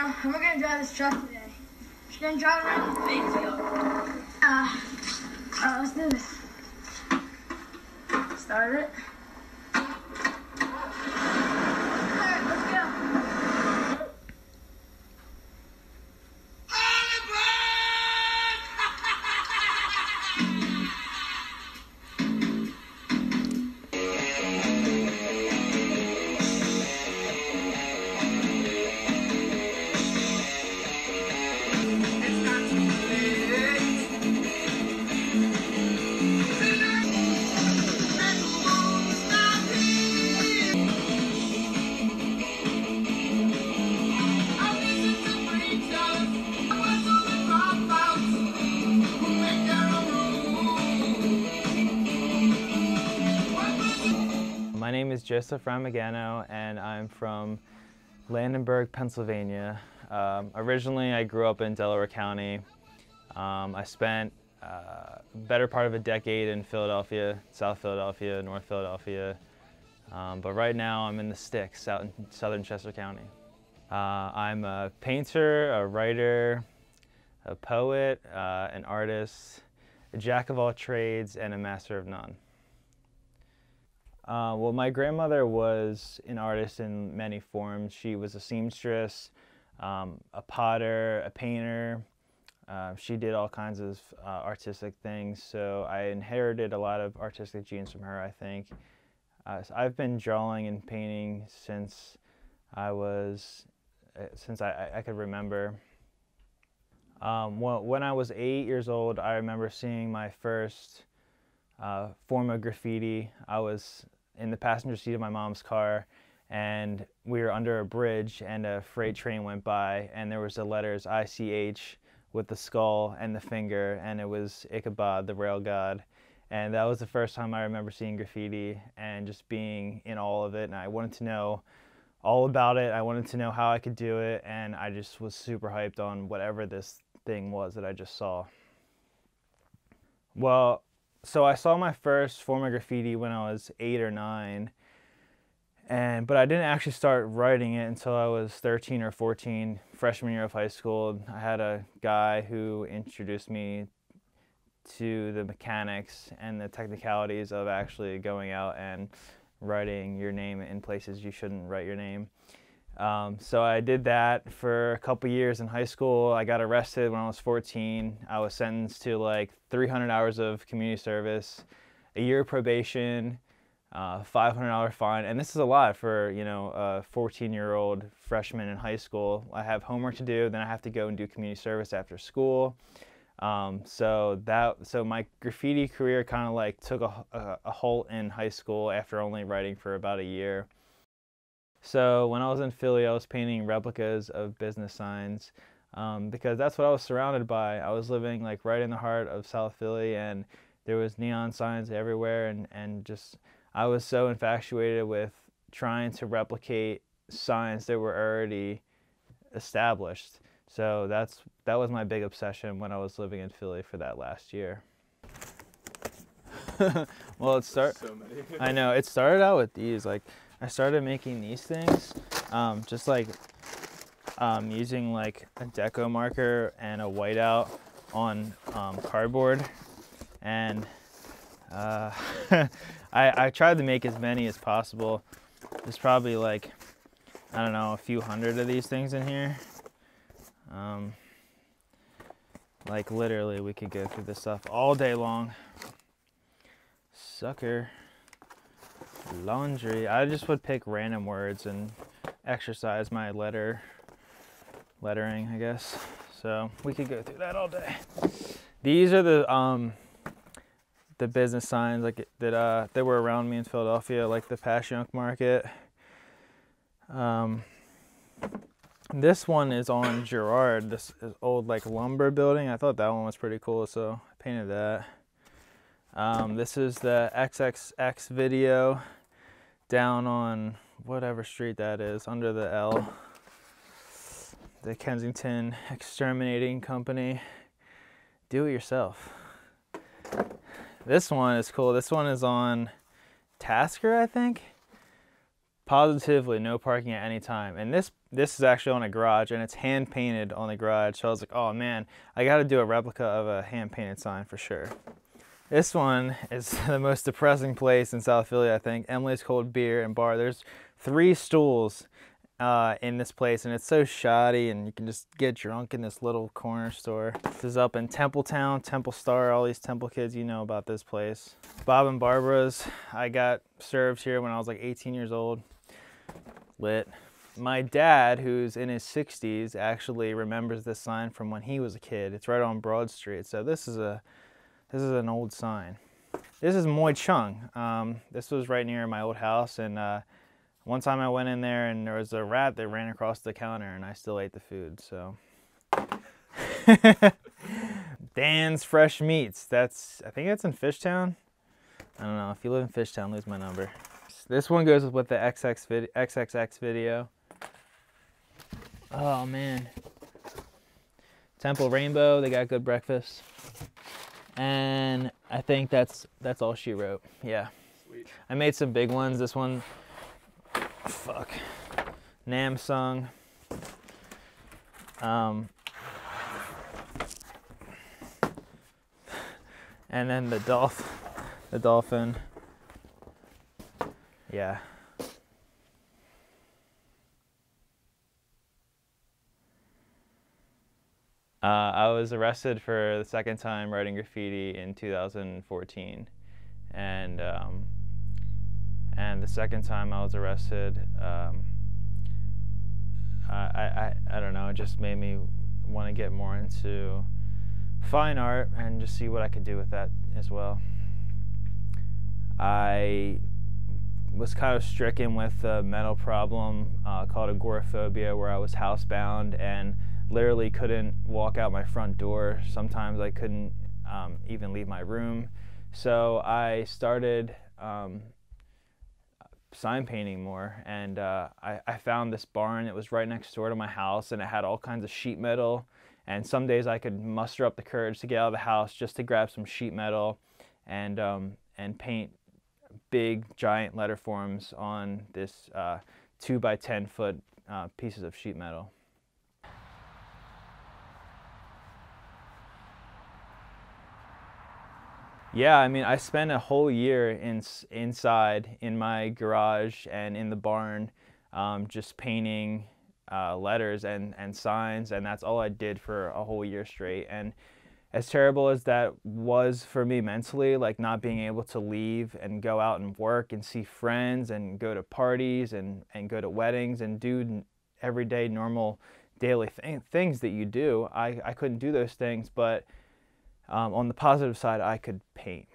Ramagano, and we're going to drive this truck today. Just going to drive around. Alright, let's do this. Start it. Alright, let's go. My name is Joseph Ramagano, and I'm from Landenberg, Pennsylvania. Originally, I grew up in Delaware County. I spent better part of a decade in Philadelphia, South Philadelphia, North Philadelphia. But right now, I'm in the sticks out in southern Chester County. I'm a painter, a writer, a poet, an artist, a jack of all trades, and a master of none. Well, my grandmother was an artist in many forms. She was a seamstress, a potter, a painter. She did all kinds of artistic things, so I inherited a lot of artistic genes from her, I think. So I've been drawing and painting since I could remember. When I was 8 years old, I remember seeing my first form of graffiti. I was in the passenger seat of my mom's car, and we were under a bridge, and a freight train went by, and there was the letters ICH with the skull and the finger, and it was Ichabod, the rail god. And that was the first time I remember seeing graffiti and just being in all of it, and I wanted to know all about it. I wanted to know how I could do it, and I just was super hyped on whatever this thing was that I just saw. Well, so I saw my first form of graffiti when I was 8 or 9, but I didn't actually start writing it until I was 13 or 14, freshman year of high school. I had a guy who introduced me to the mechanics and the technicalities of actually going out and writing your name in places you shouldn't write your name. So I did that for a couple years in high school. I got arrested when I was 14. I was sentenced to like 300 hours of community service, a year of probation, $500 fine. And this is a lot for, you know, a 14-year-old freshman in high school. I have homework to do, then I have to go and do community service after school. So my graffiti career kind of like took a halt in high school after only writing for about a year. So when I was in Philly, I was painting replicas of business signs because that's what I was surrounded by. I was living like right in the heart of South Philly, and there was neon signs everywhere, and just I was so infatuated with trying to replicate signs that were already established. So that was my big obsession when I was living in Philly for that last year. Well, I know, it started out with these. Like, I started making these things, just like using like a deco marker and a whiteout on cardboard, and I tried to make as many as possible. There's probably like, I don't know, a few hundred of these things in here. Like literally we could go through this stuff all day long. Sucker. Laundry. I just would pick random words and exercise my lettering, I guess. So we could go through that all day. These are the business signs like that were around me in Philadelphia, like the Passyunk Market. This one is on Girard, this old like lumber building. I thought that one was pretty cool, so I painted that. This is the XXX video down on whatever street that is, under the L. The Kensington Exterminating Company. Do it yourself. This one is cool. This one is on Tasker, I think. Positively no parking at any time. And this is actually on a garage, and it's hand painted on the garage. So I was like, oh man, I got to do a replica of a hand painted sign for sure. This one is the most depressing place in South Philly, I think. Emily's Cold Beer and Bar. There's 3 stools in this place, and it's so shoddy, and you can just get drunk in this little corner store. This is up in Templetown, Temple Star. All these Temple kids, you know about this place. Bob and Barbara's. I got served here when I was like 18 years old. Lit. My dad, who's in his 60s, actually remembers this sign from when he was a kid. It's right on Broad Street. So this is an old sign. This is Moy Chung. This was right near my old house, and one time I went in there and there was a rat that ran across the counter, and I still ate the food, so. Dan's Fresh Meats. I think that's in Fishtown. I don't know. If you live in Fishtown, lose my number. This one goes with the XXX video. Oh man. Temple Rainbow, they got good breakfast. And I think that's all she wrote. Yeah. Sweet. I made some big ones. This one, fuck. Namsung. And then the dolphin. Yeah. I was arrested for the second time writing graffiti in 2014, and the second time I was arrested, I don't know, it just made me want to get more into fine art and just see what I could do with that as well. I was kind of stricken with a mental problem called agoraphobia, where I was housebound and literally couldn't walk out my front door. Sometimes I couldn't even leave my room. So I started sign painting more, and I found this barn. It was right next door to my house, and it had all kinds of sheet metal. And some days I could muster up the courage to get out of the house just to grab some sheet metal and paint big giant letter forms on this 2 by 10 foot pieces of sheet metal. Yeah, I mean, I spent a whole year inside in my garage and in the barn, just painting letters and signs, and that's all I did for a whole year straight. And as terrible as that was for me mentally, like not being able to leave and go out and work and see friends and go to parties and go to weddings and do everyday normal daily things that you do, I couldn't do those things, but on the positive side, I could paint.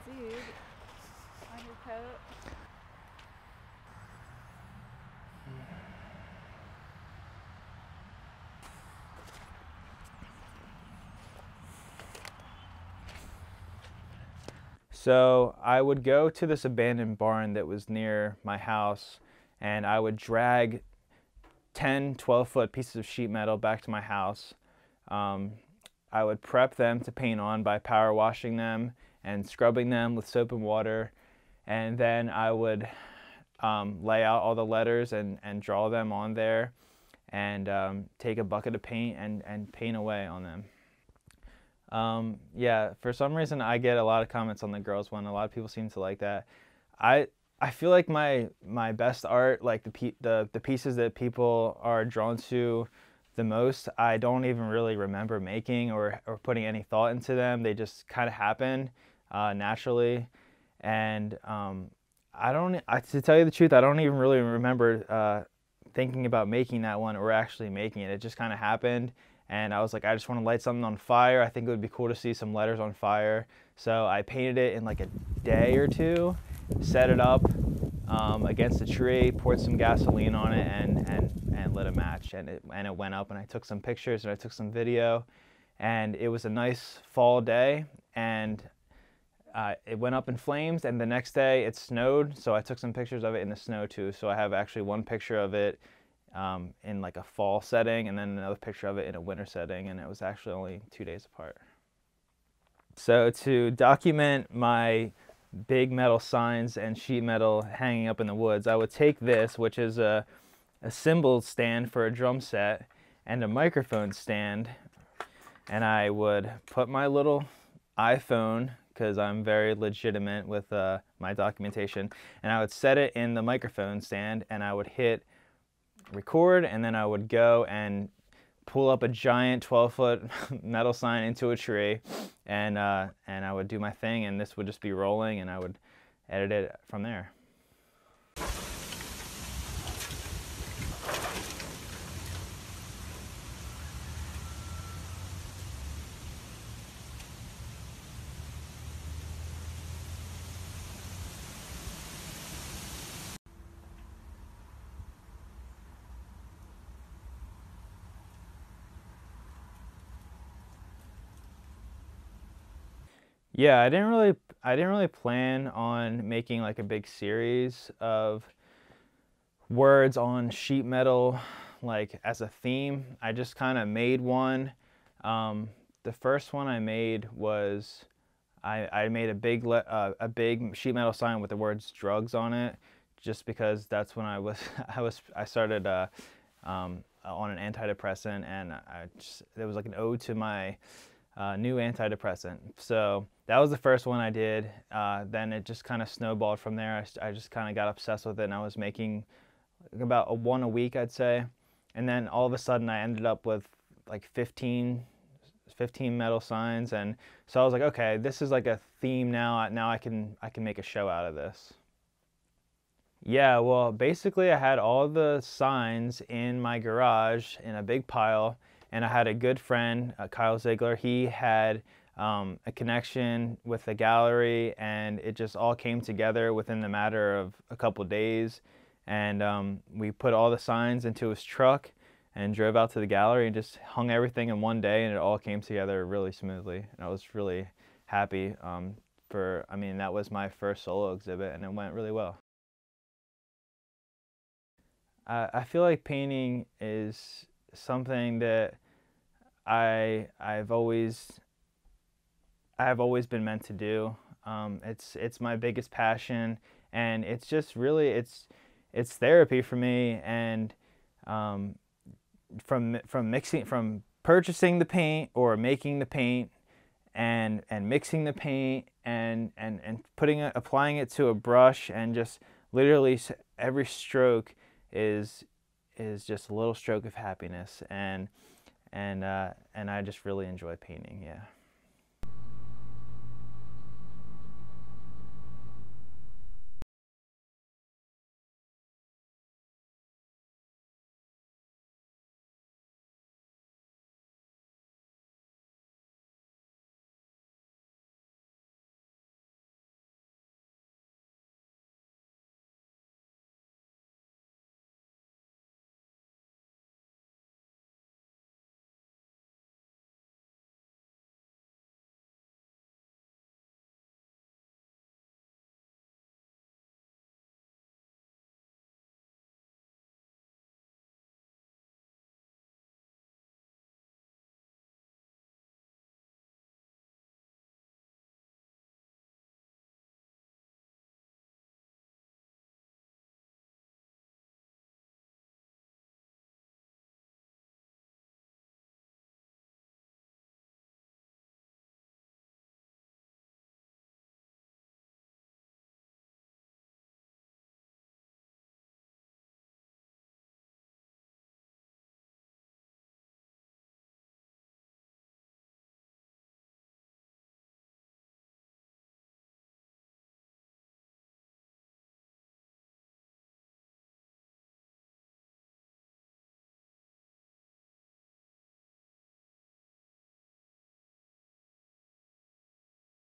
Dude, on your coat. So I would go to this abandoned barn that was near my house, and I would drag 10, 12-foot pieces of sheet metal back to my house. I would prep them to paint on by power washing them and scrubbing them with soap and water, and then I would lay out all the letters and draw them on there, and take a bucket of paint and paint away on them. Yeah, for some reason I get a lot of comments on the girls one. A lot of people seem to like that. I feel like my best art, like the pieces that people are drawn to the most, I don't even really remember making or putting any thought into them. They just kind of happen naturally, and to tell you the truth, I don't even really remember thinking about making that one or actually making it. It just kind of happened. And I was like, I just want to light something on fire. I think it would be cool to see some letters on fire. So I painted it in like a day or two, set it up against a tree, poured some gasoline on it, and lit a match. And it went up, and I took some pictures and I took some video. And it was a nice fall day. And it went up in flames, and the next day it snowed, so I took some pictures of it in the snow too. So I have actually one picture of it in like a fall setting, and then another picture of it in a winter setting, and it was actually only 2 days apart. So to document my big metal signs and sheet metal hanging up in the woods, I would take this, which is a cymbal stand for a drum set, and a microphone stand, and I would put my little iPhone, because I'm very legitimate with my documentation, and I would set it in the microphone stand, and I would hit record, and then I would go and pull up a giant 12-foot metal sign into a tree, and I would do my thing, and this would just be rolling, and I would edit it from there. Yeah, I didn't really plan on making like a big series of words on sheet metal like as a theme. I just kind of made one. The first one I made was I made a big sheet metal sign with the words drugs on it, just because that's when I started on an antidepressant, and it was like an ode to my new antidepressant. So that was the first one I did. Then it just kind of snowballed from there. I just kind of got obsessed with it, and I was making about one a week, I'd say. And then all of a sudden I ended up with like 15 metal signs, and so I was like, okay, this is like a theme now. Now I can make a show out of this. Yeah, well, basically I had all the signs in my garage in a big pile, and I had a good friend, Kyle Ziegler. He had a connection with the gallery, and it just all came together within the matter of a couple days. And we put all the signs into his truck and drove out to the gallery and just hung everything in one day, and it all came together really smoothly. And I was really happy I mean, that was my first solo exhibit, and it went really well. I feel like painting is something that I've always been meant to do. It's my biggest passion, and it's just really it's therapy for me. And from purchasing the paint or making the paint, and mixing the paint, and applying it to a brush, and just literally every stroke is just a little stroke of happiness, and I just really enjoy painting. Yeah.